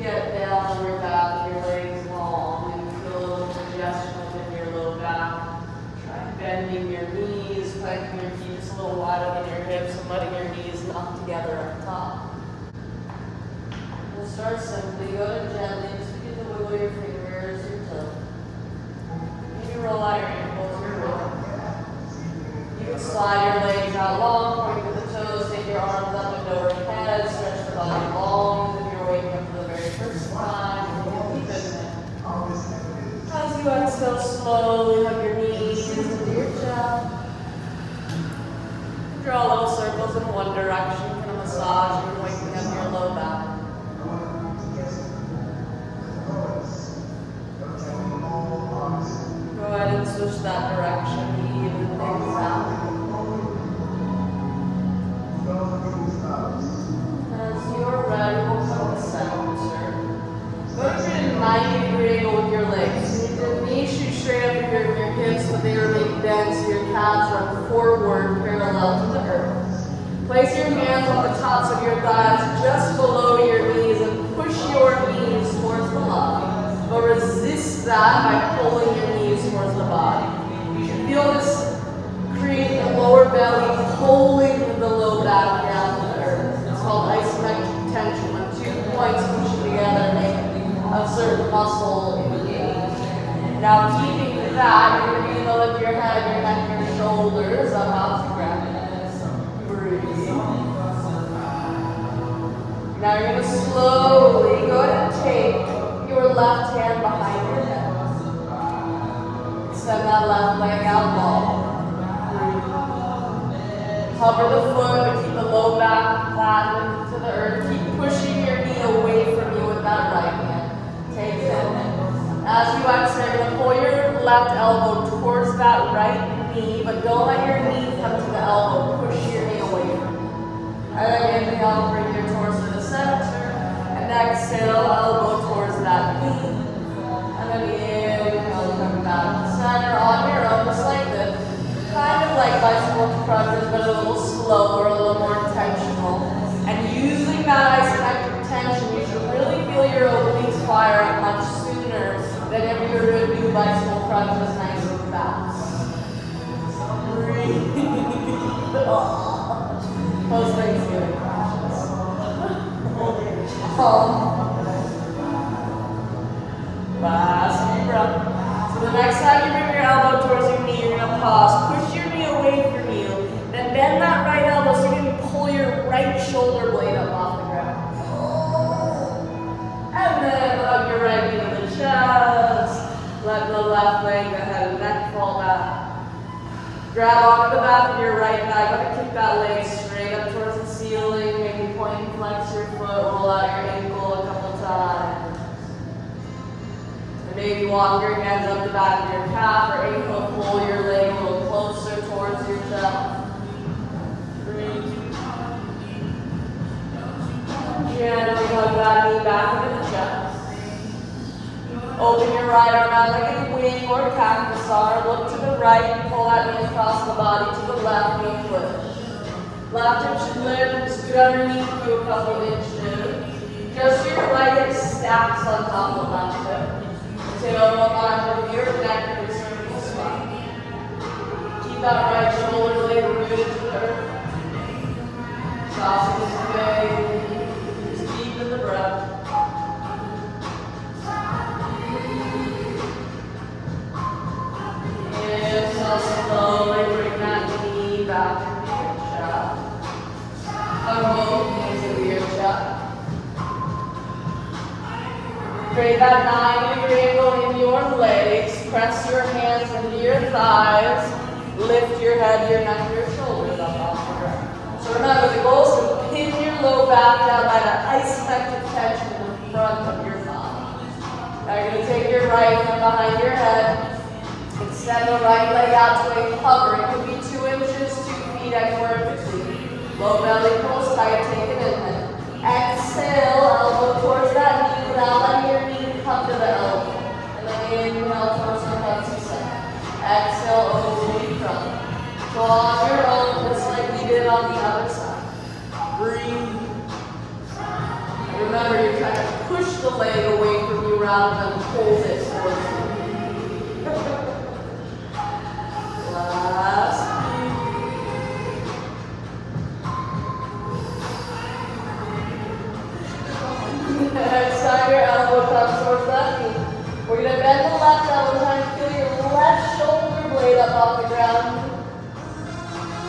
Get down on your back, your legs long, and feel a little congestion within your low back. Try bending your knees, planting your feet just a little wider than your hips, and letting your knees knock together up top. We'll start simply. Go to gently, just begin to wiggle your fingers, your toes. Maybe roll out your ankles, your wrists. You can slide your legs out long, point to the toes, take your arms up and overhead, stretch the body long. Waking up for the very first time, keep it in there. As you exhale, slowly hug your knees into your chest. Draw little circles in one direction, kind of massage and waking up your low back. Go ahead and switch that direction, even things out. As you're ready, we'll come to center. Go to a 90-degree angle with your legs. Your knees shoot straight up in your hips, but they remain bent, so your calves run forward, parallel to the earth. Place your hands on the tops of your thighs, just below your knees, and push your knees towards the body. But resist that by pulling your knees towards the body. You should feel this create the lower belly, pulling the low back down to the earth. It's called isometric tension, when 2 points push together make a certain muscle engage. Now keeping that, you're going to begin to lift your head, your neck, your shoulders up off the ground. Breathe. Now you're going to slowly go ahead and take your left hand behind your head. Extend that left leg out long. Hover the foot, but keep the low back flat to the earth. Keep pushing your knee away from you with that right hand. Take it in. As you exhale, you're going to pull your left elbow towards that right knee, but don't let your knee come to the elbow. Push your knee away from you. And then inhale, bring your torso to the center. And exhale, elbow towards that knee. And then inhale, come back to the center on your own, just like this. Kind of like bicycle crunches, but a little slower, a little more intentional. And using that isometric tension, you should really feel your obliques fire up much sooner than if you were to do bicycle crunches nice and fast. Breathe. Post Thanksgiving crashes. Last deep breath. So the next time you bring your elbow towards your knee, you're going to pause. Push your knee away from you. Then bend that right elbow so you can pull your right shoulder blade up off the ground. And then hug your right knee to the chest. Let the left leg, the head and neck fall back. Grab onto the back of your right thigh. Go ahead and kick that leg straight up towards the ceiling. Maybe point and flex your foot. Roll out your ankle a couple times. Maybe walk your hands up the back of your calf or ankle, pull your leg a little closer towards your chest. Breathe. Gently hug that knee back into the chest. Open your right arm out like a wing or a cactus arm. Look to the right, pull that knee across the body to the left, knee push. Left hip should lift, scoot underneath you a couple inches. Just your right hip stacks on top of the left hip. Tailbone onto your neck, your cervical spine. Keep that right shoulder blade rooted to the earth. Soften this way. Just deepen the breath. Inhale, slowly bring that knee back into your chest. Hug both knees into your chest. Create that 90-degree angle in your legs. Press your hands into your thighs. Lift your head, your neck, your shoulders up off the ground. So remember, the goal is to pin your low back down by that isometric tension in the front of your body. Now you're going to take your right hand behind your head. Extend the right leg out to a hover. It could be 2 inches, 2 feet, anywhere in between. Low belly pulls tight, take it in. Exhale, elbow towards that knee without letting your knee come to the elbow. And then inhale, torso comes to center. Exhale, oblique front. So on your own, just like we did on the other side. Breathe. And remember, you're trying to push the leg away from you rather than hold it towards you. Last beat. Next time your elbow comes towards that knee. We're going to bend the left elbow, trying to feel your left shoulder blade up off the ground.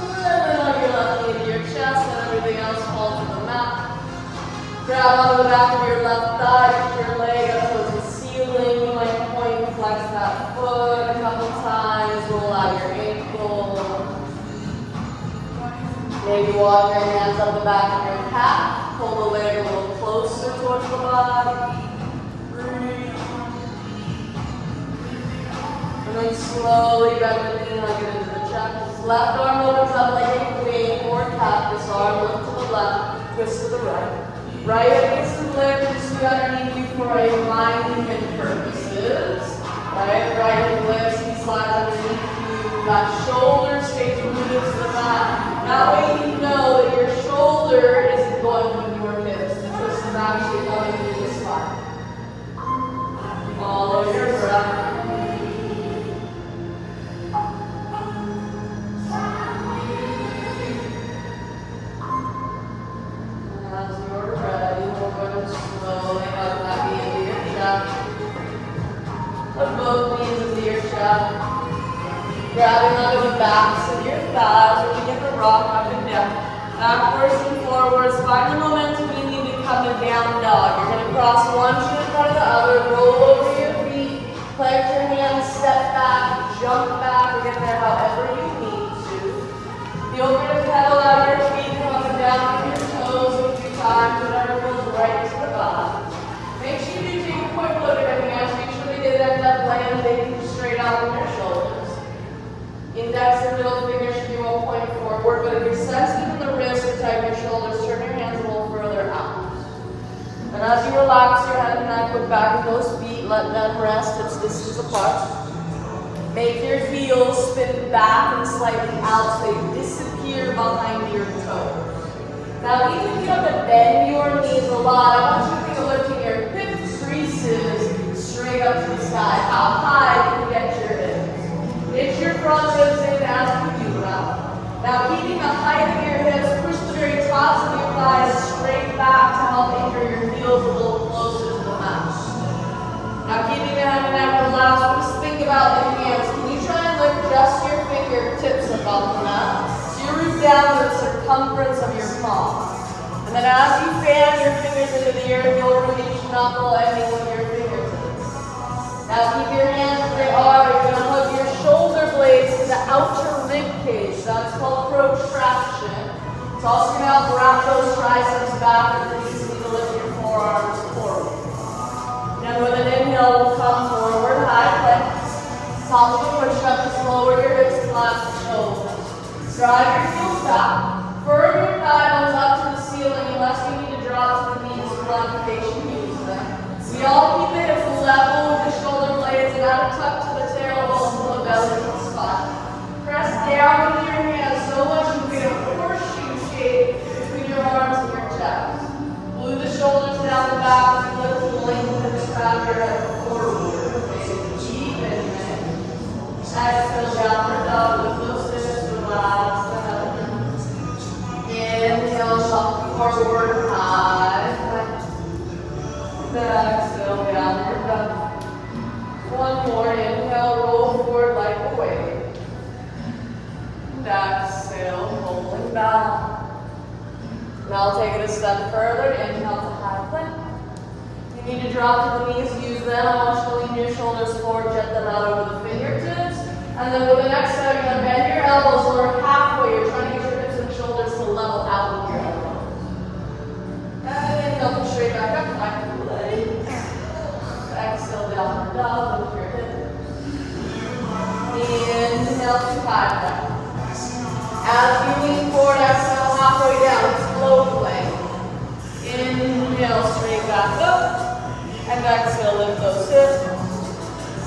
And then on your left knee to your chest, and everything else falls to the mat. Grab onto the back of your left thigh, keep your leg up towards the ceiling. You might point and flex that foot a couple times, roll out your ankle. Maybe walk your hands up the back of your calf, pull the leg a little closer towards the body. Breathe. And then slowly bend the knee, hug it into the chest. Left arm opens up like a wing or cactus arm. Look to the left, twist to the right. Right against the lip, just underneath you for a alignment purposes. Right lips, he slides underneath you. That shoulder stays rooted to the mat. That way you know that your shoulder isn't going with your hips. The twist is actually going through the spine. Follow your breath. Grabbing onto the backs of your thighs, or you get the rock up and down. Backwards and forwards. Find the momentum you need to come to down dog. You're going to cross one shin in front of the other, roll over your feet, plant your hands, step back, jump back. We're getting there however you need to. Feel free to pedal out your feet, come up and down with your toes a few times, whatever feels right to the body. Make sure you take a quick look at your hands. Make sure they didn't end up landing straight out on your shoulders. Index and middle finger should be 1 point forward, but if you're sensitive in the wrist or tighten your shoulders, turn your hands a little further out. And as you relax your head and neck, look back at those feet, let them rest, hips distance apart. Make your heels spin back and slightly out so they disappear behind your toes. Now, even if you have to bend your knees a lot, I want you to think of lifting your hip creases straight up to the sky. How high can you get your hips? Hitch your front ribs in as you do that. Now, keeping the height of your hips, push the very tops of your thighs straight back to help anchor your heels a little closer to the mat. Now, keeping the head and neck relaxed, just think about the hands. Can you try and lift just your fingertips above the mat? So you root down to the circumference of your palm. And then as you fan your fingers into the air, you'll root each knuckle ending with your fingertips. Now keep your hands where they are. You're going to hug your shoulder blades to the outer rib cage. That's called protraction. It's also going to help wrap those triceps back and it's easy to lift your forearms forward. And with an inhale, we'll come forward, high plank. Top of the push-up, just lower your hips and left shoulders. Drive your heels back. Firm your thigh bones up to the ceiling unless you need to drop to the knees for modification. Use them. We all keep the hips level with the shoulder blades and add a tuck to the tailbone from the belly to the spine. Press down with your hands so much you create a horseshoe shape between your arms and your chest. Glue the shoulders down the back and lift and lengthen and strap your head forward. Deep inhale. Exhale, downward dog with those hips, relax the head. Inhale, shuffle forward, high plank. Exhale, downward dog. One more, inhale, roll forward like a wave. And exhale, rolling back. Now I'll take it a step further, inhale to high plank. You need to drop to the knees, use them. I want you to lean your shoulders forward, jet them out over the fingertips. And then with the next step, you're going to bend your elbows over halfway. You're trying to get your hips and shoulders to level out with your elbows. And inhale, come straight back up, back to the legs. Exhale, downward dog, lift your hips. Inhale to high plank. As you lean forward, exhale halfway down, slow plank. Inhale, straight back up. And exhale, lift those hips.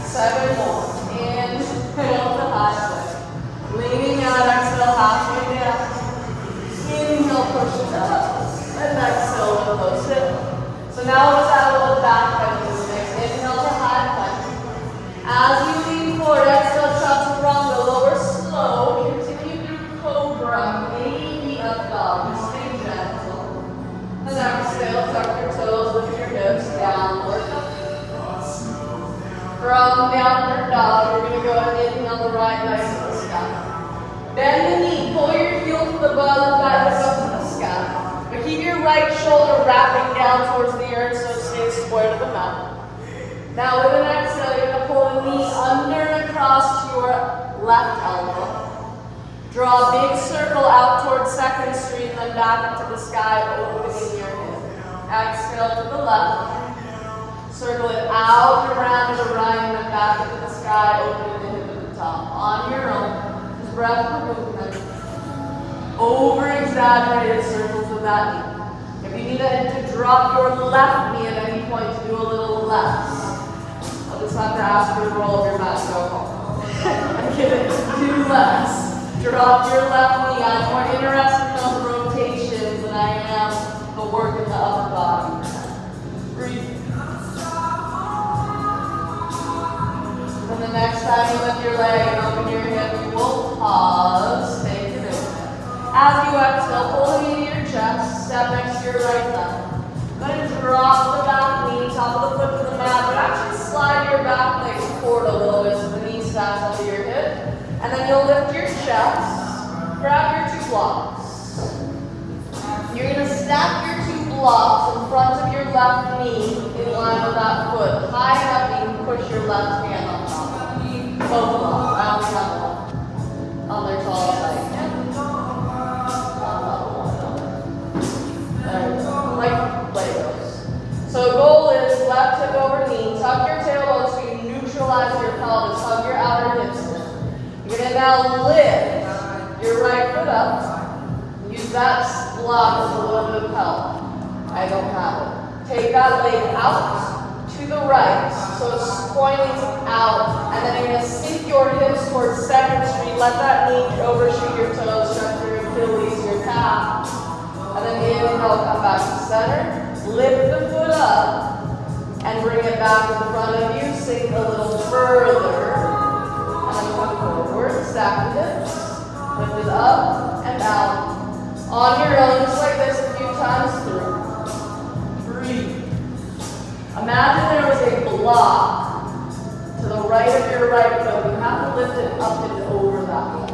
7 more. Inhale to high plank. Leaning out, exhale halfway down. Inhale, push it up. And exhale, lift those hips. So now let's add a little dog. Just stay gentle. And exhale, tuck your toes, lift your hips, downward dog. From downward dog, you're going to go ahead and on the right leg to the sky. Bend the knee, pull your heel from the butt of the back up to the sky. But keep your right shoulder wrapping down towards the earth so it stays square to the mat. Now with an exhale, you're going to pull the knee under and across to your left elbow. Draw a big circle out towards 2nd Street and then back into the sky, opening your hip. Exhale to the left. Circle it out and around to the right and then back into the sky, opening the hip at the top. On your own, just breath for movement. Over-exaggerated circles with that knee. If you need to drop your left knee at any point to do a little less, I'll just have to ask you to roll up your mat and go home. And give it do less. Drop your left knee. I'm more interested in those rotations than I am the work in the upper body. Breathe. And the next time you lift your leg and open your hip, you will pause. Take it in. As you exhale, pull the knee to your chest. Step next to your right thigh. Go ahead and drop the back knee, top of the foot to the mat, but actually slide your back leg forward a little bit so the knee stacks under your hip. And then you'll lift your chest, grab your 2 blocks. You're going to stack your 2 blocks in front of your left knee in line with that foot. High enough that you can push your left hand on top. Both blocks. I only have one on their tall side. There we go. Like Legos. So the goal is left hip over knee. Tuck your tailbone so you neutralize your pelvis. Hug your outer hips in. You're going to now lift your right foot up. Use that block as a little bit of help. I don't have it. Take that leg out to the right, so it's pointing out, and then you're going to sink your hips towards 2nd Street. Let that knee overshoot your toes, stretch your Achilles, your calf. And then the inhale, come back to center. Lift the foot up, and bring it back in front of you. Sink a little further. Come forward, stack the hips, lift it up and out. On your own, just like this a few times through. Breathe. Imagine there was a block to the right of your right foot. You have to lift it up and over that block.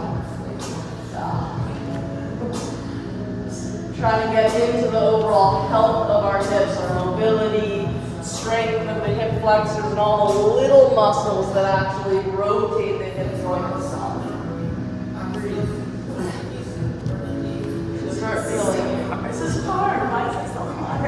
Trying to get into the overall health of our hips, our mobility, strength of the hip flexors, and all the little muscles that actually rotate the hip joint itself. Breathe. Just start feeling this is hard. Why is it so hard?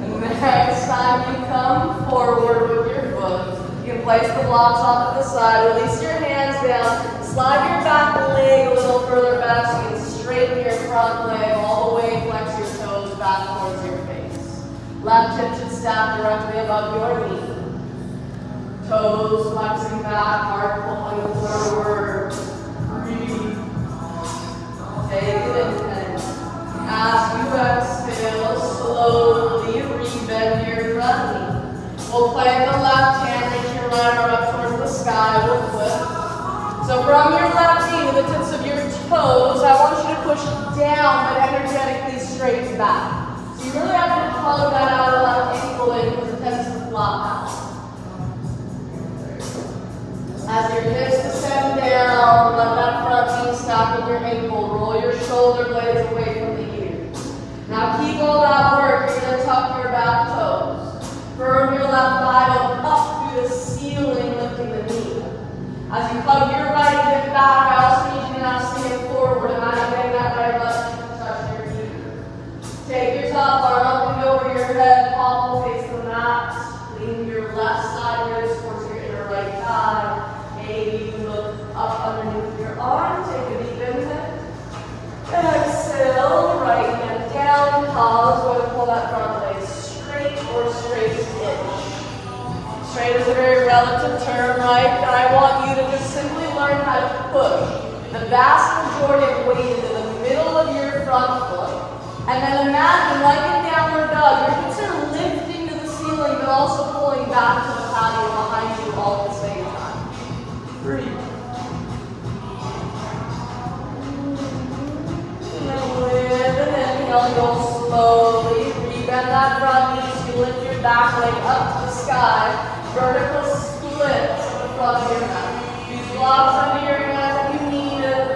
And the next time you come forward with your foot, you can place the blocks off to the side, release your hands down, slide your back leg a little further back so you can straighten your front leg all the way, flex your toes back towards your face. Left hip should stack directly above your knee. Toes flexing back, heart pulling forward. Breathe. Take it in. As you exhale, slowly rebend your front knee. We'll plant the left hand, reach your right arm up towards the sky, we'll flip. So from your left knee to the tips of your toes, I want you to push down but energetically straight back. So you really have to hug that outer left ankle in because it tends to flop out. As your hips descend down, let that front knee stack with your ankle. Roll your shoulder blades away from the ears. Now keep all that work. You're going to tuck your back toes. Firm your left thigh up through the ceiling, lifting the knee. As you hug your right hip back, I also need you to now stand forward. Imagine getting that right butt to touch your knee. Take your top bar up and over your head, palm will face the mat. Lean your left side ribs towards your inner right thigh. Maybe you look up underneath your arm. Take a deep inhale. Exhale, right hand down, pause. Go ahead and pull that front leg straight or straight-ish. Straight is a very relative term, right? And I want you to just simply learn how to push the vast majority of weight into the middle of your front foot. And then imagine, like in downward dog, you're considered lifting to the ceiling, but also pulling back to the patio behind you all at the same time. Breathe. bend that front knee as you lift your back leg up to the sky. Vertical split to the front of your mat. Use blocks under your hands if you need it.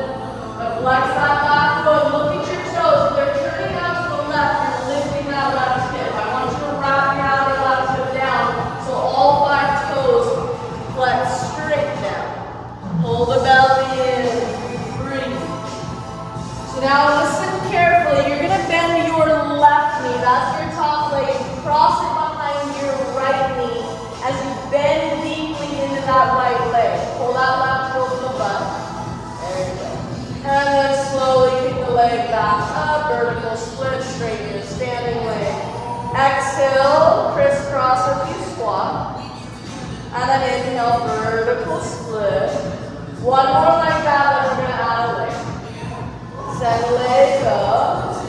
Flex that back foot. Look at your toes. If they're turning out to the left, you're lifting that left hip. I want you to wrap your outer left hip down so all 5 toes flex straight down. Pull the belly in. Breathe. So now listen carefully. You're going to bend your left knee. That's your top leg. Cross it behind your right knee as you bend deeply into that right leg. Pull that left toe to the butt. There you go. And then slowly kick the leg back up. Vertical split, straighten your standing leg. Exhale, crisscross as you squat. And then inhale, vertical split. One more like that, then we're going to add a leg. Send leg up.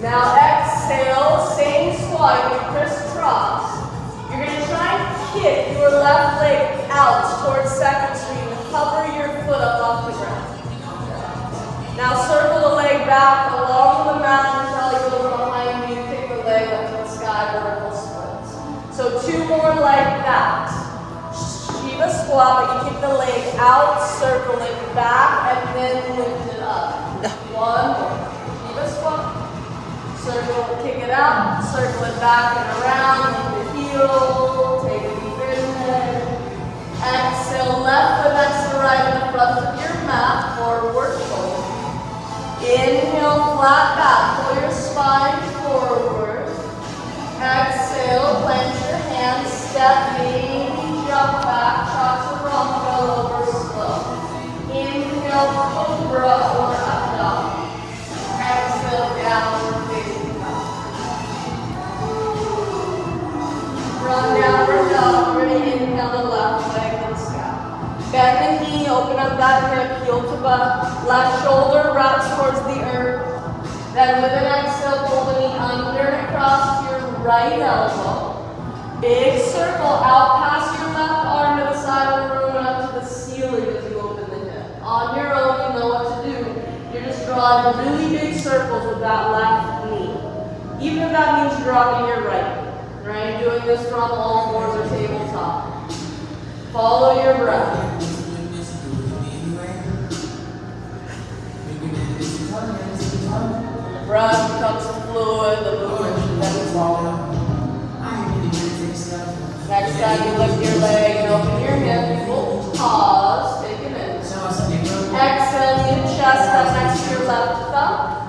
Now exhale, same squat, you crisscross. You're going to try and kick your left leg out towards 2nd Street and hover your foot up off the ground. Now circle the leg back along the mat until you go behind you, kick the leg up to the sky, vertical splits. So 2 more like that. Shiva squat, but you kick the leg out, circle it back, and then lift it up. 1 more. Shiva squat. Circle, kick it out, circle it back and around, move the heel, take a deep inhale. Exhale, left foot next to right in the front of your mat, forward fold. Inhale, flat back, pull your spine forward. Exhale, clench your hands, step, maybe jump back, chaturanga over slow. Inhale, cobra or up dog. Exhale, downward facing dog. Run downward dog, we're going to inhale the left leg to the sky. Bend the knee, open up that hip, heel to butt. Left shoulder wraps towards the earth. Then with an exhale, pull the knee under and across to your right elbow. Big circle out past your left arm to the side of the room and up to the ceiling as you open the hip. On your own, you know what to do. You're just drawing really big circles with that left knee. Even if that means dropping your right knee. Right? Doing this from all fours or tabletop. Follow your breath. The breath becomes fluid, the movement should then follow. Next time you lift your leg and open your hip, you will pause, take it in. Exhale, your chest up next to your left thumb.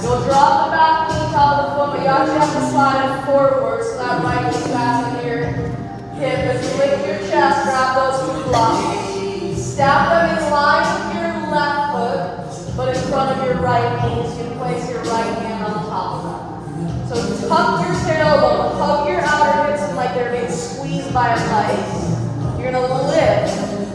You'll drop the back knee, top of the foot, but you actually have to slide it forward so that right knee fast in your hip. As you lift your chest, grab those 2 blocks. Step them in line with your left foot, but in front of your right knee. So you place your right hand on top of that. So tuck your tailbone, hug your outer hips like they're being squeezed by a vice. You're going to lift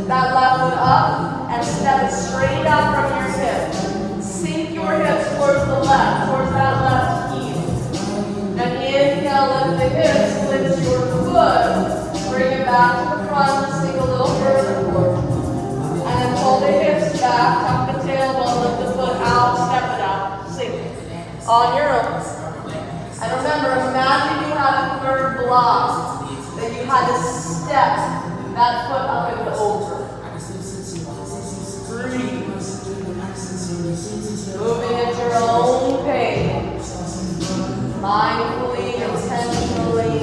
that left foot up and step it straight out from your hip. Sink your hips towards the left, towards that left heel. And inhale, lift the hips, lift your foot, bring it back to the front, sink a little further forward. And then pull the hips back, tuck the tailbone, lift the foot out, step it out, sink it. On your own. And remember, imagine you had a 3rd block that you had to step that foot up and over. Breathe. Moving at your own pace. Mindfully, intentionally.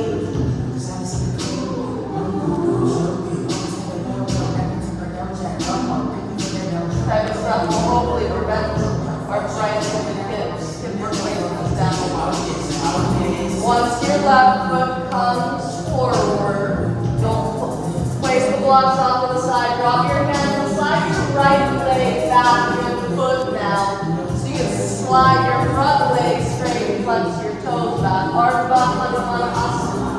Type of stuff will hopefully prevent arthritis in the hips, hip replacements down the line. Once your left foot comes forward, don't place the blocks off to the side. Drop your hand and slide your right leg back your foot now. So you can slide your front leg straight and flex your toes back. Ardha Hanumanasana.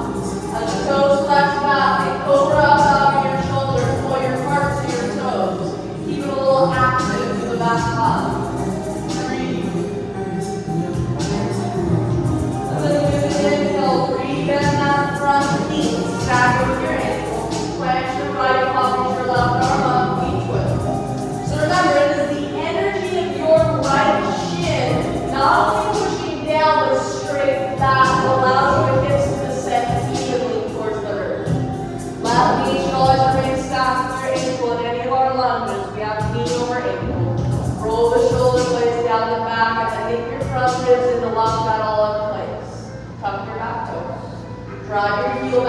As the toes flex back, they cobra up out of your shoulders. Pull your heart to your toes. Keep it a little active to the back body. Bend that front knee, stack with your ankle, flex your right palm, your left arm up, knee twist. So remember, it is the energy of your right shin, not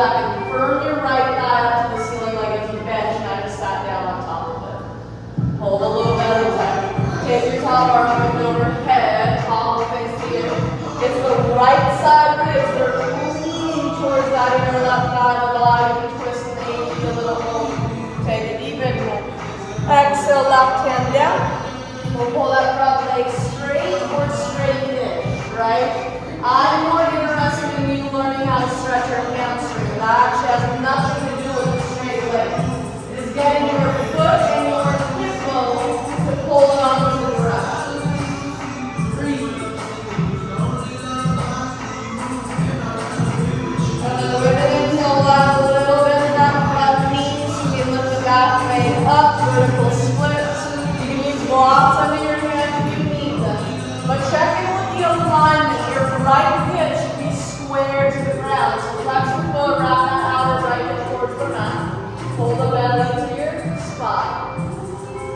back and firm your right thigh up to the ceiling like it's a bench and I just sat down on top of it. Hold a little belly tight. Take your top arm up and overhead, palm will face the ear. It's the right side ribs. They're leaning towards that inner left thigh. The body will twist and maybe a little more. Take a deep inhale. Exhale, left hand down. We'll pull that front leg straight or straight in, right? I'm more interested in you learning how to stretch your hamstring. That actually has nothing to do with the straight leg. It is getting your foot and your hip bone to pull it onto the ground. Breathe. With an inhale, left a little bit of that front knee. So you can lift the back leg up, vertical splits. You can use blocks under your hand if you need them. But check in with the alignment. Your right hip should be square to the ground. So flex your foot, wrap that outer right hip towards the mat. Hold the belly to your spine.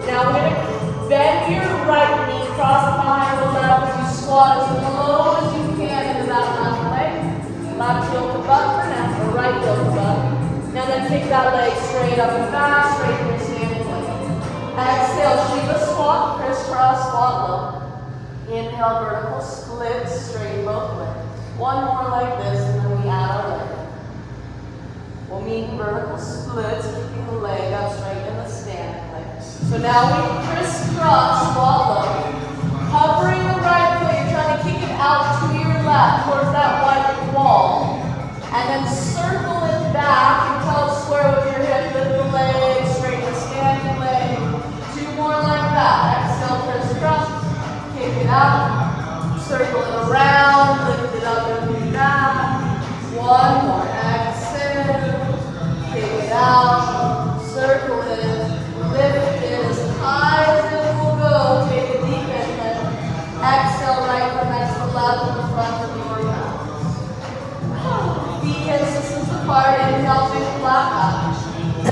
Now we're going to bend your right knee, cross it behind the leg as you squat as low as you can into that left leg. Left heel to butt for now, or right heel to butt. Now then kick that leg straight up and back, straight from your standing leg. Exhale, Shiva squat, crisscross squat low. Inhale, vertical split, straight both ways. One more like this, and then we add our leg. We'll meet vertical splits, keeping the leg up straight in the standing leg. So now we crisscross, squat low. Hovering the right foot, you're trying to kick it out to your left, towards that white wall. And then circle it back until it's square with your hip. Lift the leg, straight the standing leg. Two more like that. Exhale, crisscross. Kick it out, circle it around, lift it up and move back. One more, exhale, kick it out, circle it, lift it as high as it will go. Take a deep inhale, exhale, right foot next to left in the front of your mouth. Feet hip systems apart, inhale, big flat back.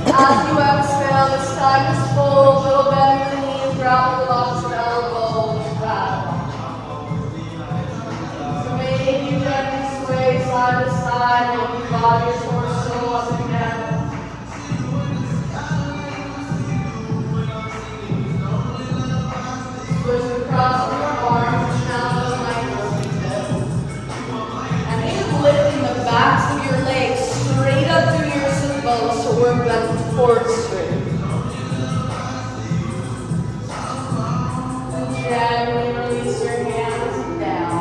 As you exhale, this time just fold, little bend in the knees, grab the opposite elbow. So maybe you gently sway side to side, maybe body your torso up and down. Switch across your arms, now the micro. And maybe lifting the backs of your legs straight up through your sit bones to work them forward straight. Gently release your hands down.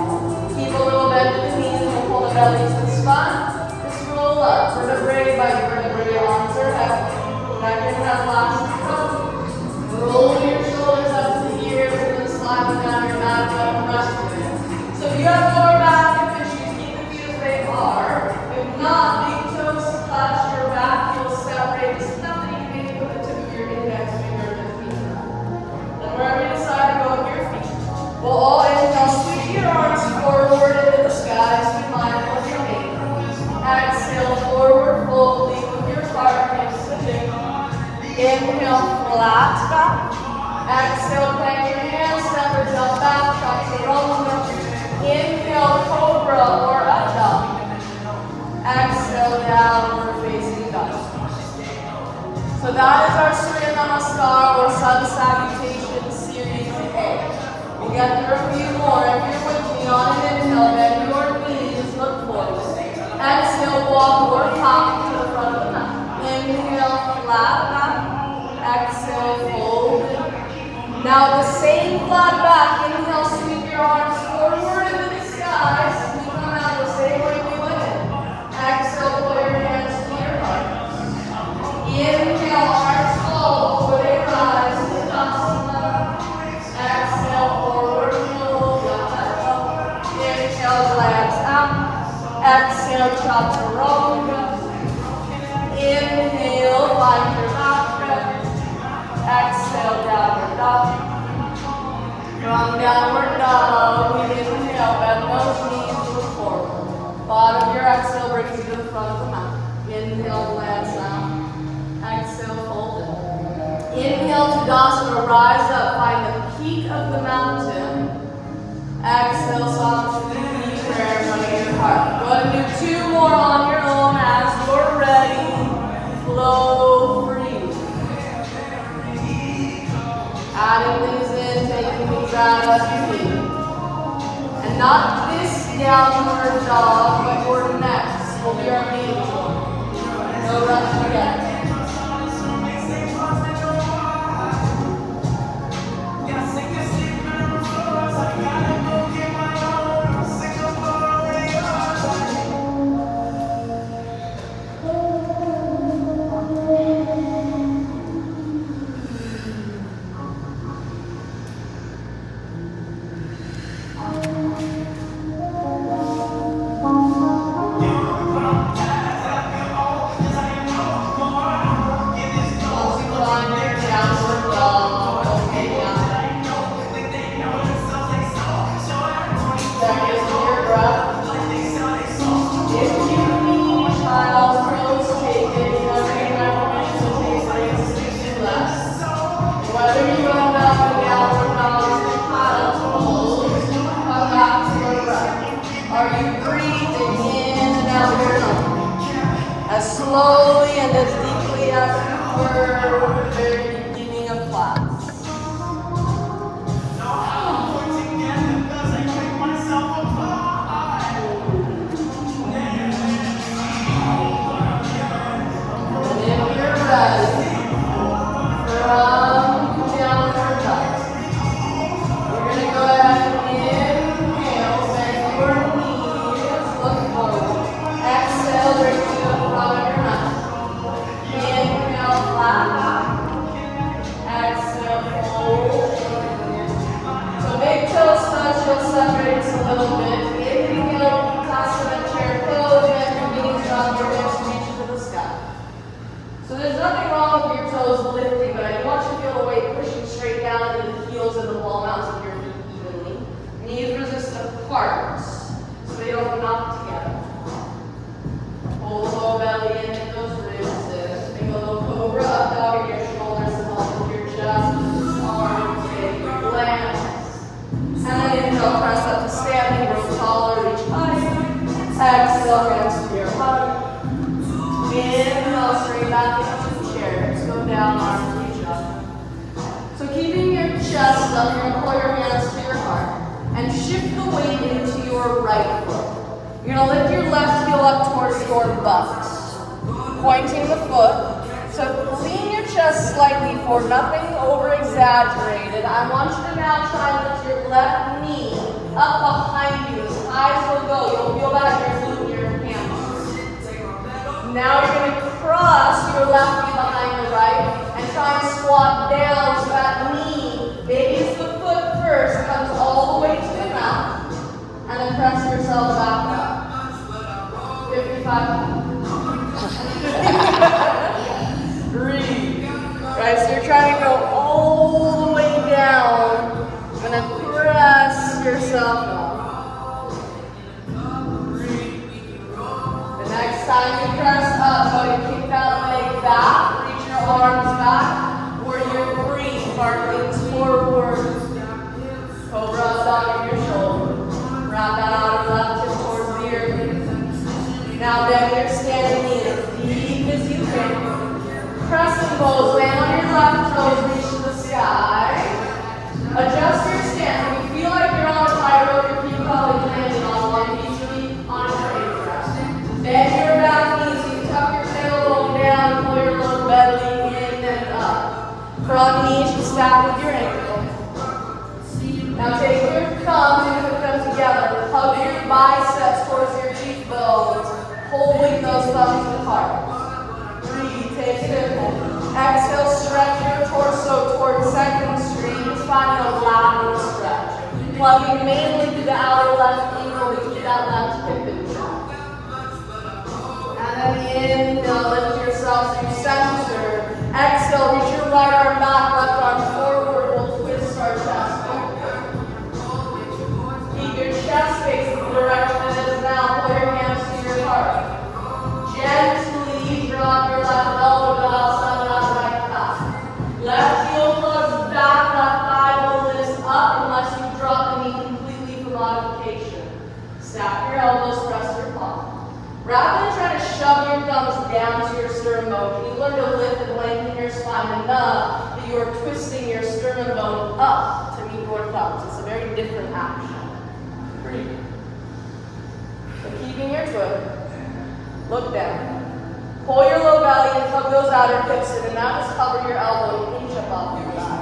Keep a little bend in the knees and we'll pull the belly to the spine. Just roll up, vertebrae by vertebrae, arms are heavy. Back into that last row. Roll your shoulders up to the ears and then slide them down your mat and rest of it. So if you have lower back issues, keep the feet as they are. If not, big toes touch your back, you'll separate. This is nothing you can maybe put the tip of your index finger and feet. Then wherever you decide to go with your feet, we'll all inhale, sweep your arms forward into the sky, just be mindful of your aim. Exhale, forward fold, lead with your partner, hips to hip. Inhale, flat back. Exhale, plant your hands, step or jump back, chaturanga. Inhale, cobra or up dog. Exhale, downward facing dog. So that is our Surya Namaskar or Sun Salutation Series A. We'll get through a few more. If you're with me on an inhale, bend your knees, look forward. Exhale, walk or hop to the front of the mat. Inhale, flat back. Exhale, fold. Now the same flat back. Inhale, sweep your arms forward into the sky. Sweep them out the same way we went in. Exhale, pull your hands to your heart. Inhale, arms fall before they rise to Tadasana. Exhale, forward fold, lift that up. Inhale, glance out. Exhale, chaturanga. Inhale, find your back stretch. Exhale, downward dog. From downward dog, we inhale, bend those knees, move forward. Bottom of your exhale brings you to the front of the mat. Inhale, glance out. Exhale, fold it. Inhale, Tadasana, rise up, find the peak of the mountain. Exhale, soft to the knee, prayer, running your heart. Go ahead and do two more on your own as you're Flow free. Adding things in, taking things out as you need. And not this downward dog, but your next will be our main one. No rush yet. As slowly and as deeply as you were at the very beginning of class. And if you're ready, from downward dog, you're going to go ahead and inhale, bend your knees, look forward. Exhale, bring to the front of your mat. Inhale, flat. Exhale, fold. So big toes touch, you'll separate just a little bit. Inhale, toss to the chair, pose, bend your knees, drop your hips, reach to the sky. So there's nothing wrong with your toes lifting, but I want you to feel the weight pushing straight down into the heels and the ball mounts of your feet evenly. Knees resist apart, so they don't knock together. Pull the low belly in, hit those ribs in. Make a little cobra up dog at your shoulders and up with your chest, arms, big, land. And then inhale, press up to standing, grow taller, reach high. Exhale, hands to your heart. Inhale, straight back into the chair. Hips go down, arms reach up. So keeping your chest up, you're going to pull your hands to your heart and shift the weight into your right foot. You're going to lift your left heel up towards your butt, pointing the foot. So lean your chest slightly forward, nothing over-exaggerated. I want you to now try and lift your left knee up behind you as high as you'll go. You'll feel that in your glute, your hamstring. Now you're going to cross your left knee behind the right and try and squat down so that knee, maybe it's the foot first, comes all the way to the mouth, and then press yourself back up. 55. Breathe. Right, so you're trying to go all the way down and then press yourself up. The next time you press up, go ahead and kick that leg back, reach your arms back, or your breathe, part leans forward. Cobra up dog at your shoulder. Wrap that outer left hip towards the earth. Now bend your standing knee as deep as you can. Crescent pose, land on your left toes, reach to the sky. Adjust your stance. If you feel like you're on a tightrope, your feet probably landing on one, usually on a straight rest. Bend your back knees, you tuck your tailbone down, pull your lower belly in and up. Front knee should stack with your ankle. Now take your thumbs and put them together. Hug your biceps towards your cheekbones, holding those thumbs apart. Breathe, take it in. Exhale, stretch your torso towards second stream, finding a lateral stretch. Plugging mainly to the outer left ankle to keep that left hip in check. And then inhale, lift yourself to center. Exhale, reach your right arm back, left arm forward. We'll twist our chest. Chest facing the direction it is now. Pull your hands to your heart. Gently drop your left elbow to outside of that right thigh. Left heel plugs back, left thigh will lift up unless you drop the knee completely for modification. Stack your elbows, press your palm. Rather than trying to shove your thumbs down to your sternum bone, can you learn to lift and lengthen your spine enough that you are twisting your sternum bone up to meet your thumbs? It's a very different action. Breathe. So keeping your twist, look down. Pull your low belly and hug those outer hips in, and now just cover your elbow and inch up off your back.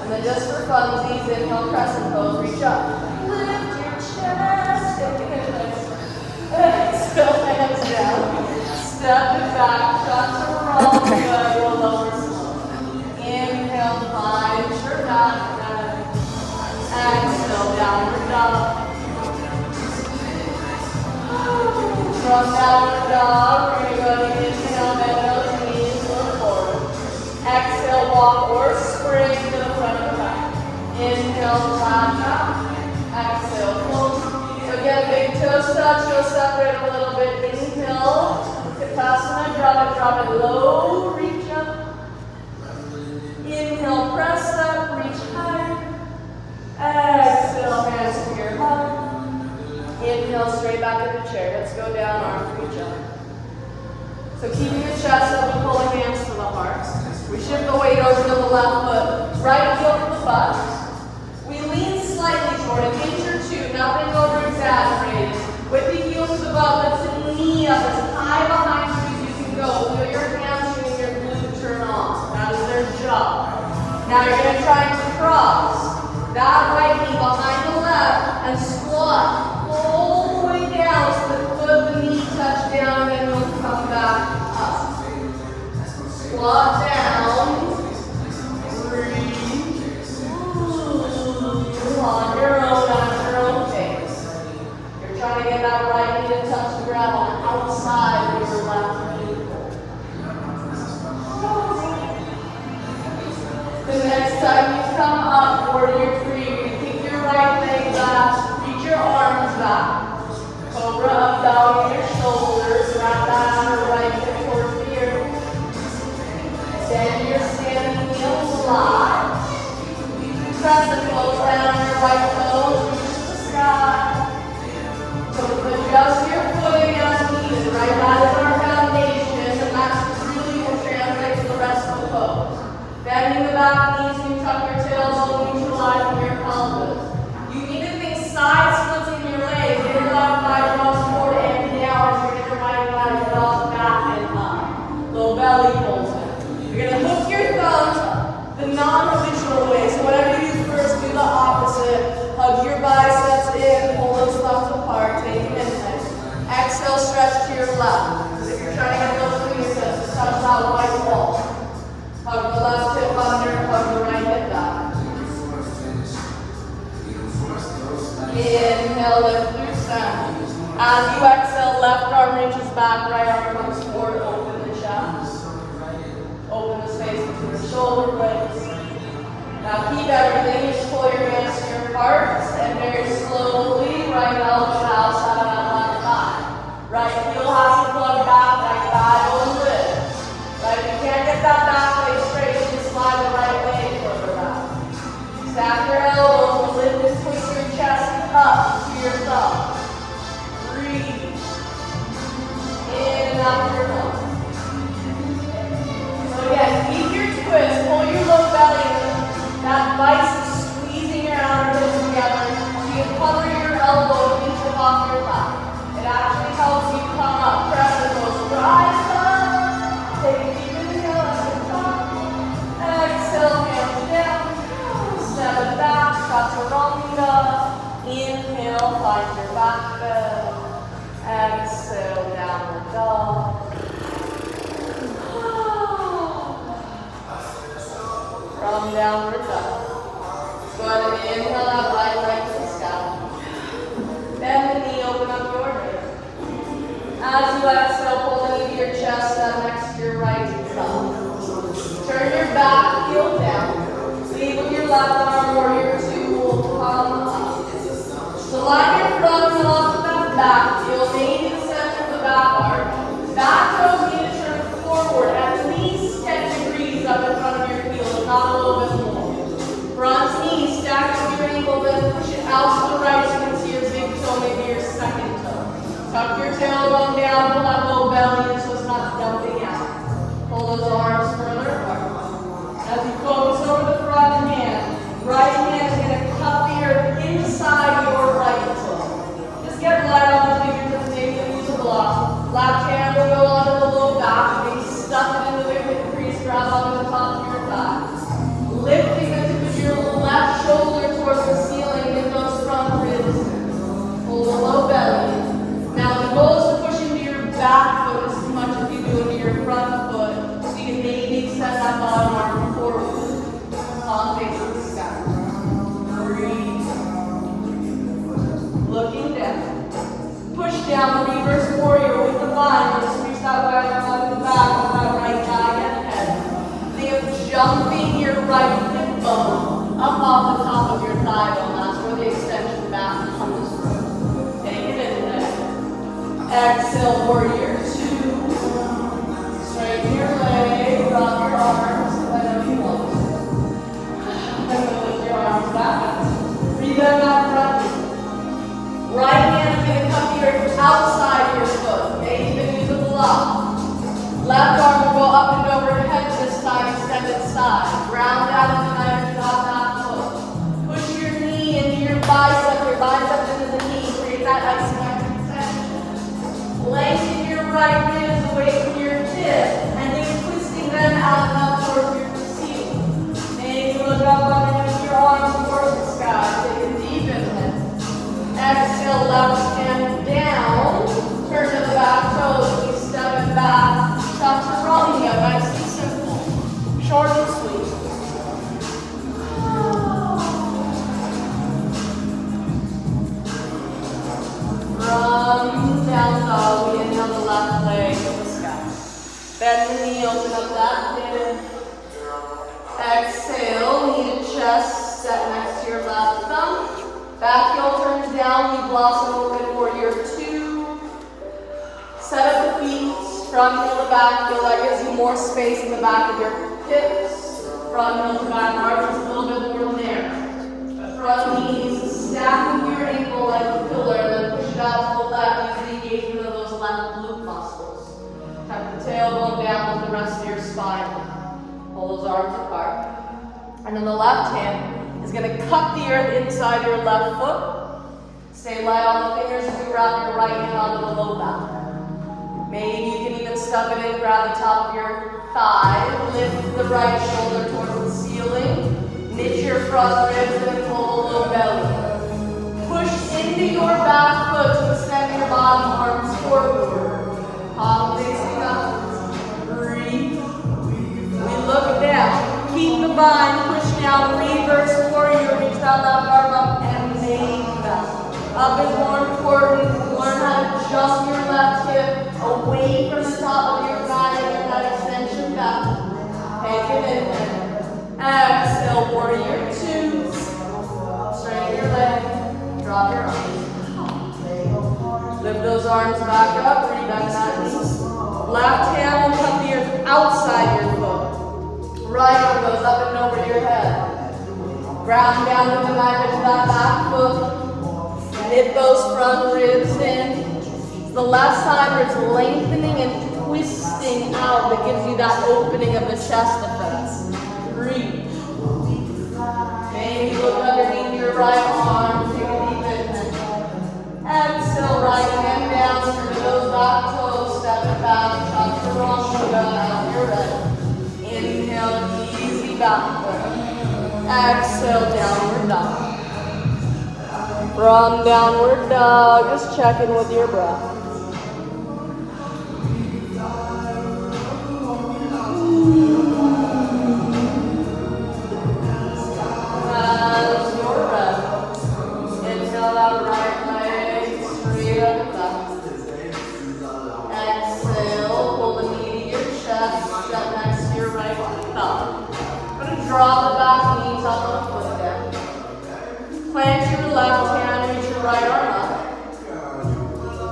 And then just for funsies, inhale, crescent pose, reach up. Lift your chest, exhale, hands down. Step it back, chaturanga, your lower slope. Inhale, find your back. Exhale, downward dog. From downward dog, we're going to go to inhale, bend those knees, look forward. Exhale, walk or spring to the front of the back. Inhale, flat back. Exhale, close. So again, big toes touch, you'll separate a little bit. Inhale, Kapasana, drop it low, reach up. Inhale, press up, reach higher. Exhale, hands to your heart. Inhale, straight back in the chair. Let's go down, arms reach up. So keeping the chest open, pulling hands to the heart. We shift the weight over to the left foot. Right heel to the butt. We lean slightly toward an inch or two, nothing over exaggerated. With the heel to the butt, lift the knee up as high behind you as you can go. Feel your hamstring and your glute turn on. That is their job. Now you're going to try to cross that right knee behind the left and squat all the way down so the foot of the knee touch down, and then we'll come back up. Squat down. Breathe. On your own, at your own pace. You're trying to get that right knee to touch the ground on the outside of your left knee. The next time you come up, warrior three, you're going to kick your right leg back, reach your arms back. Cobra up, down your shoulders, wrap that outer right hip towards the earth. Then your standing heel slide. Press the toes down your right toes, reach to the sky. So adjust your footing as needed, right? That is our foundation, and that really will translate to the rest of the pose. Bending the back knees, you tuck your tailbone, neutralizing your pelvis. You need to think side splits in your legs. Get your left thigh draws forward and down as you're going to right thigh draws back and up. Low belly pulls in. You're going to hook your thumbs the non-habitual way. So whatever you do first, do the opposite. Hug your biceps in, pull those thumbs apart, take an inhale. Exhale, stretch to your left. Because if you're trying to get those fingertips, just touch that white wall. Hug the left hip under, hug the right hip back. Inhale, lift through center. As you exhale, left arm reaches back, right arm comes forward, open the chest. Open the space between your shoulder blades. Now keep everything, just pull your hands to your hearts, and very slowly, right elbow to outside of that left thigh. Right heel has to plug back, right thigh will lift. Right, if you can't get that back leg straight, you just slide the right leg further back. Stack your elbows, lift and twist your chest up to your thumb. Breathe. In and out your thumb. So again, keep your twist, pull your low belly. That vice is squeezing your outer hips together so you can cover your elbow and inch off your thigh. It actually helps you come up. Press the most rise up. Take a deep inhale at the top. Exhale, hands down. Step it back, chaturanga. Inhale, find your back bend. Exhale, downward dog. From downward dog. Go ahead and inhale that right leg to the sky. Bend the knee, open up your hip. As you exhale, pull the knee to your chest, up next to your right thumb. Turn your back heel down. Lead with your left arm, warrior two will come up. So line your front heel off with that back heel, maintain the center of the back arch. Back toes need to turn forward at least 10 degrees up in front of your heel, not a little bit more. Front knee, stack up your ankle, then push it out to the right so you can see your big toe, maybe your second toe. Tuck your tailbone down, pull that low belly in so it's not dumping out. Pull those arms further apart. As you focus over the front hand, right hand is going to cup the earth inside your right foot. Just get light on the fingertips, maybe use a block. Left hand will go onto the low back, maybe stuff it into the hip crease, grab onto the top of your thigh. Lifting the tip of your left shoulder towards the ceiling, get those front ribs. Pull the low belly. Now the goal is to push into your back foot as much as you do into your front foot, so you can maybe extend that bottom arm forward. Palm facing the sky. Breathe. Looking down. Push down the reverse warrior with the vine. Just reach that right arm up in the back with that right thigh and head. Think of jumping your right hip bone up off the top of your thigh bone. That's where the extension back comes from. Take it in there. Exhale, warrior 2. Straighten your leg, drop your arms. I know you want to. Then lift your arms back. Breathe in that front. Right hand is going to come here outside your foot. Maybe even use a block. Left arm will go up and overhead this time, extended side. Ground down in the knife, drop that foot. Push your knee into your bicep into the knee. Create that isometric extension. Lengthen your right ribs away from your hip, and then twisting them out and up towards your ceiling. Maybe look up underneath your arms towards the sky. Take a deep inhale. Exhale, left hand down. Turn to the back toes. You step it back. Chaturanga, nice and simple. Short and sweet. From down dog, we inhale the left leg to the sky. Bend the knee, open up that hip. Exhale, knee to chest, step next to your left thumb. Back heel turns down, we blossom open warrior 2. Set up the feet, front heel to back heel, that gives you more space in the back of your hips. Front heel to back arch is a little bit more narrow. Front knees, stacking your ankle like a pillar, and then push it out to the left, use the engagement of those left glute muscles. Tuck the tailbone down with the rest of your spine. Pull those arms apart. And then the left hand is going to cup the earth inside your left foot. Stay light on the fingers as you wrap your right hand onto the low back. Maybe you can even stuff it in, grab the top of your thigh, lift the right shoulder towards the ceiling, knit your front ribs and pull the low belly. Push into your back foot to extend your bottom arms forward. Palm facing up. Breathe. We look down. Keep the bind, push down, reverse warrior, reach that left arm up and make that. Up is more important. Learn how to jump your left hip away from the top of your thigh and get that extension back. Take it in there. Exhale, warrior 2. Straighten your leg, drop your arms. Lift those arms back up, breathe back that knee. Left hand will come the earth outside your foot. Right arm goes up and over your head. Ground down with the knife into that back foot. Knit those front ribs in. The left side is lengthening and twisting out that gives you that opening of the chest effect. Breathe. Maybe look underneath your right arm. Take a deep inhale. Exhale, right hand down. Turn those back toes. Step it back. Chaturanga out your right. Inhale, easy backward. Exhale, downward dog. From downward dog, just check in with your breath. As you're ready, inhale that right leg straight up and back. Exhale, pull the knee to your chest, step next to your right thumb. I'm going to draw the back knees up on the foot down. Plant your left hand, reach your right arm up.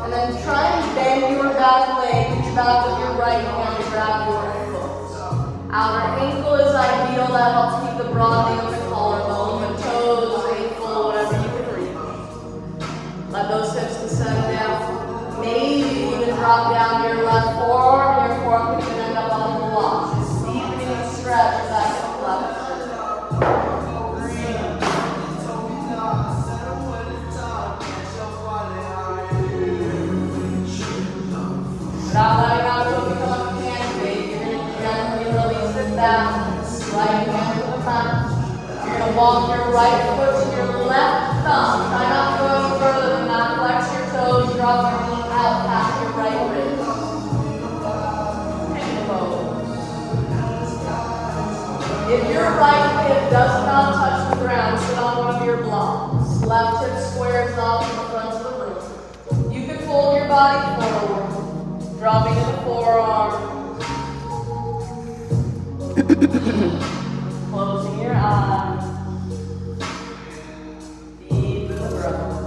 And then try and bend your back leg, reach back with your right hand and grab your foot. Outer ankle is ideal, that helps keep the broadening of the collarbone, the toes, ankle, whatever you can reach. Let those hips descend down. Maybe your right foot to your left thumb. Try not to go any further than that. Flex your toes, drop your knee out past your right wrist. And pose. If your right hip does not touch the ground, sit on one of your blocks. Left hip squares off in the front of the room. You can fold your body forward, dropping in the forearm. Closing your eyes. Deep in the breath.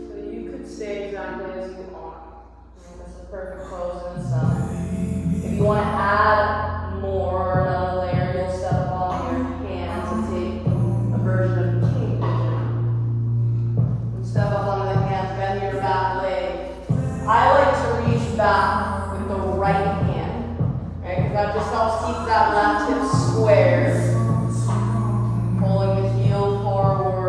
So you could stay exactly as you are. That's the perfect pose in itself. If you want to add more, another layer, you'll step up on your hands and take a version of king pigeon. Step up onto the hands, bend your back leg. I like to reach back with the right hand, right? Because that just helps keep that left hip square. Pulling the heel forward.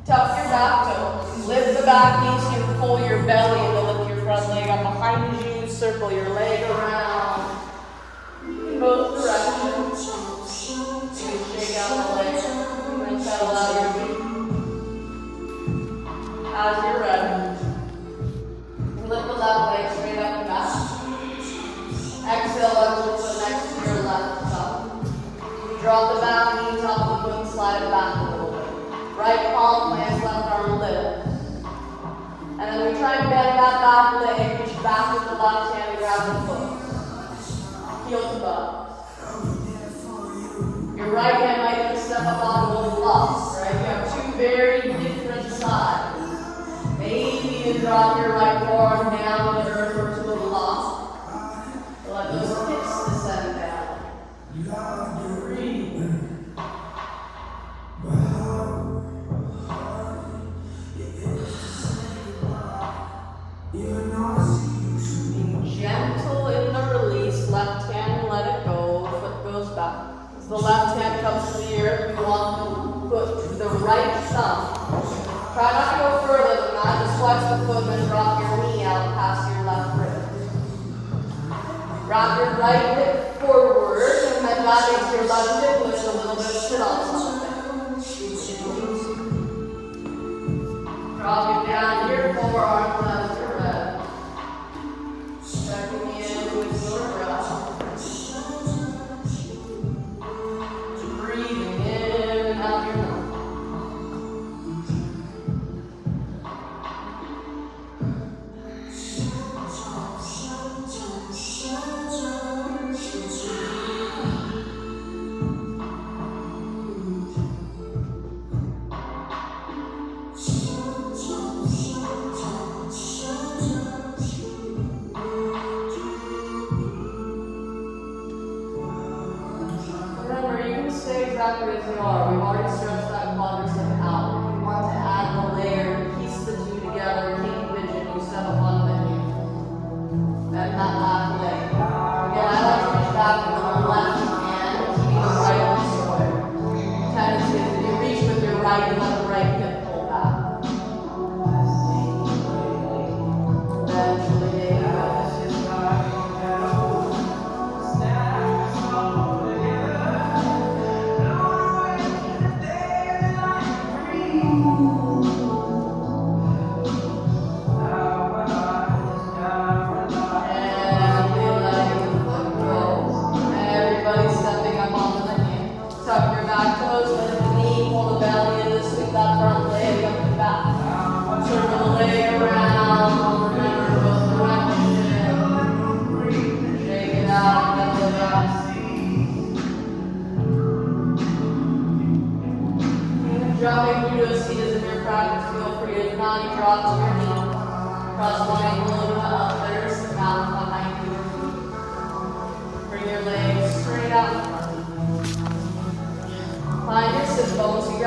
Tuck your back toes. Lift the back knee so you can pull your belly and lift your front leg up behind you. Circle your leg around in both directions. You can shake out the legs and then settle out your feet. As you're ready, lift the left leg straight up and back. Exhale, lift the foot next to your left thumb. Drop the back knee, top of the foot, and slide it back a little bit. Right palm plants, left arm lifts. And then we try and bend that back leg, reach back with the left hand and grab the foot. Heel to butt. Your right hand might even step up onto a block, right? You have two very different sides. Maybe you drop your right forearm down to the earth or to a block. Let those hips descend down. Breathe. Being gentle in the release, left hand, let it go, foot goes back. As the left hand comes to the earth, we want the foot to the right thumb. Try not to go further than that, just flex the foot and drop your knee out past your left wrist. Wrap your right hip forward, and then that makes your left hip lift a little bit, sit on something. Drop it down your forearm, as you're ready. Checking in with your breath. Breathing in and out your mouth. Exactly as you are. We've already stretched that quadricep out. If you want to add the layer, piece the two together, king pigeon, you step up on the knee. Bend that back leg. Again, I like to reach back with the left hand, keeping the right one square. Tendency is if you reach with your right, you let the right hip pull back. Eventually, there you go. Tuck your back toes, lift the knee, pull the belly in, sweep that front leg up and back. Circle the leg around, remember both directions. Shake it out, and then the rest. Dropping through to a seat as if your practice, feel free. If not, you drop to your knee. Cross one ankle over the other, sit down behind you.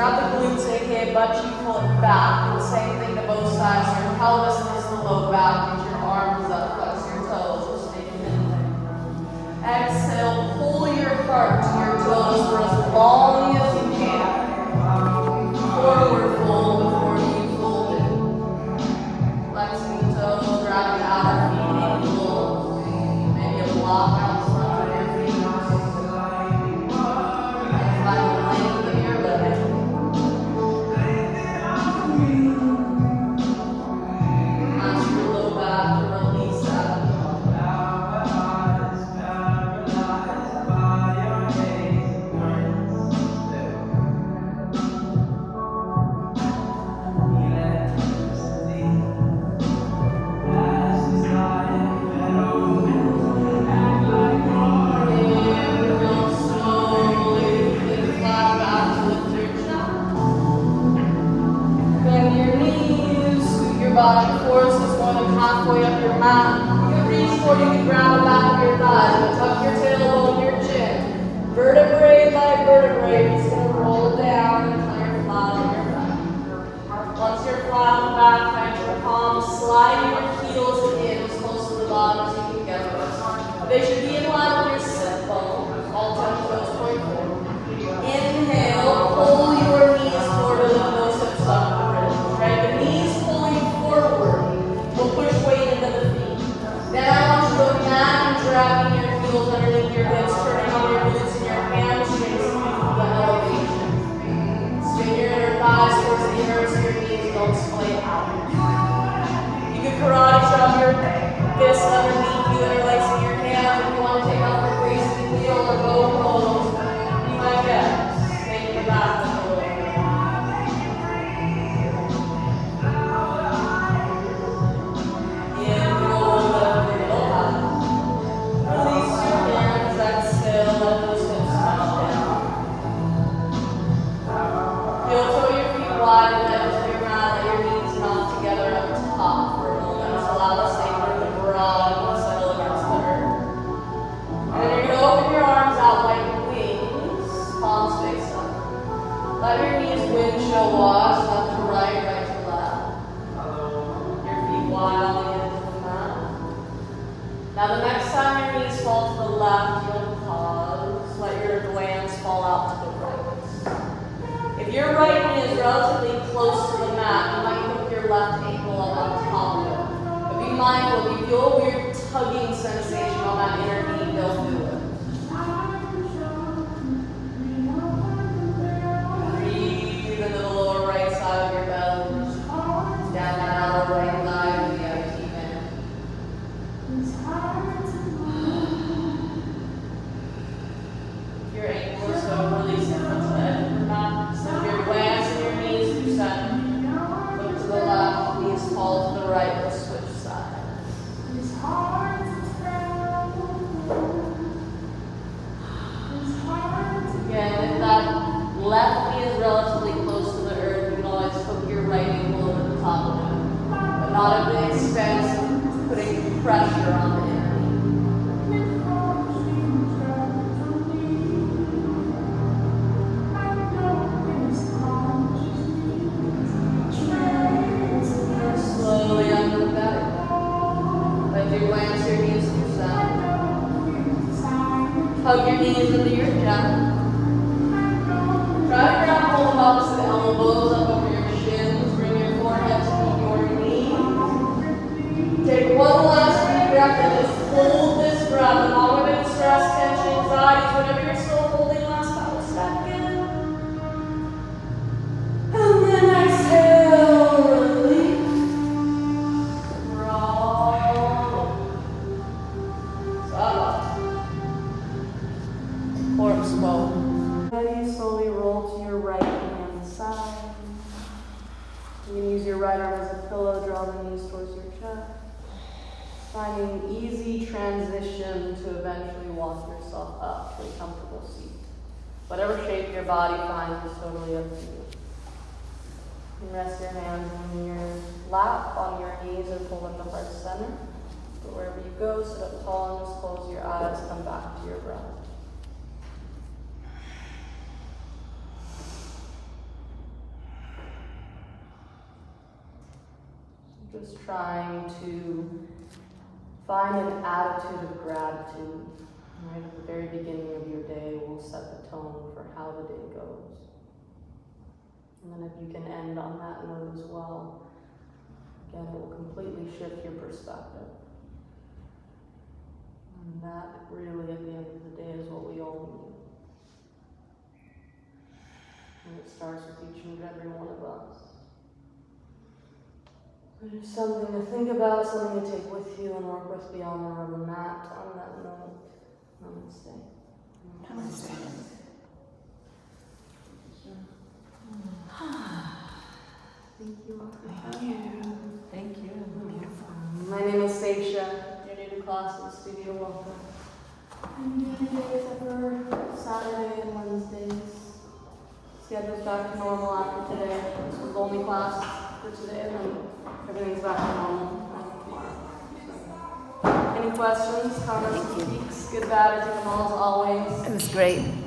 grab the glutes, aka butt cheek, pull it back. And same thing to both sides. Your pelvis is the low back. Get your arms up, flex your toes. Just take it in there. Exhale, pull your heart to your toes for as long as you can. Forward fold before you fold it. Flexing the toes, grabbing outer feet, ankles. Maybe a block out the front of your feet. And find the length of your leg. Ask your low back to release that. Body force is more than halfway up your mat. You can reach for, you can grab the back of your thighs, but tuck your tailbone, your chin. Vertebrae by vertebrae, you're just going to roll down until you're flat on your back. Once you're flat on the back, plant your palms, slide your heels in as close to the bottom as you can get those. They should be in line with your sit bone. All 10 toes point forward. Inhale, pull your knees forward to lift those hips up to the ribs. Right? The knees forward. We'll push weight into the feet. Then I want you to imagine dragging your heels underneath your hips, turning on your glutes and your hamstrings to the elevation. Swing your inner thighs towards the inner of your knees, don't splay out. You can karate chop your fists underneath you, interlacing your hands. If you want to take off your facing wheel or bow pose, you might get. Take the back a little bit. Let your knees windshield wash, left to right, right to left. Your feet wide on the ends of the mat. Now the next time your knees fall to the left, you'll pause. Let your glands fall out to the right. If your right knee is relatively close to the mat, you might hook your left ankle up on top of it. But be mindful, if you feel a weird tugging sensation on that inner knee, don't do it. Into the lower right side of your belly, down that outer right thigh with the empty band. Your ankles don't release it from the edge of your mat. So your glance and your knees to center. Look to the left, knees fall to the right, we'll switch sides. Again, if that left knee is relatively close to the earth, you can always hook your right ankle over the top of it, but not at the expense of putting pressure on the inner knee. Slowly under the belly. Let your glance your knees to center. Hug your knees into your chest. Try to grab hold of opposite elbows up over your shins. Bring your forehead to meet your knees. Take one last deep breath and just hold this breath. And longer than stress, tension, anxieties, whatever you're still holding last time, we'll step in. And then exhale, release. Roll. Stop. Corpse pose. Slowly roll to your right hand side. You can use your right arm as a pillow, draw the knees towards your chest. Finding an easy transition to eventually walk yourself up to a comfortable seat. Whatever shape your body finds is totally up to you. You can rest your hands on your lap, on your knees, or pull them to heart center. But wherever you go, sit up tall and just close your eyes, come back to your breath. Just trying to find an attitude of gratitude. Right at the very beginning of your day will set the tone for how the day goes. And then if you can end on that note as well, again, it will completely shift your perspective. And that really, at the end of the day, is what we all need. And it starts with each and every one of us. There's something to think about, something to take with you and work with beyond the rubber mat. On that note, namaste. Namaste. Thank you. Thank you. Thank you. Beautiful. My name is Sesa. You're new to class in the studio. Welcome. I'm doing days every Saturday and Wednesdays. Schedule's back to normal after today. This was the only class for today, and then everything's back to normal tomorrow. Any questions, comments, critiques, good, bad, or take them all as always? It was great.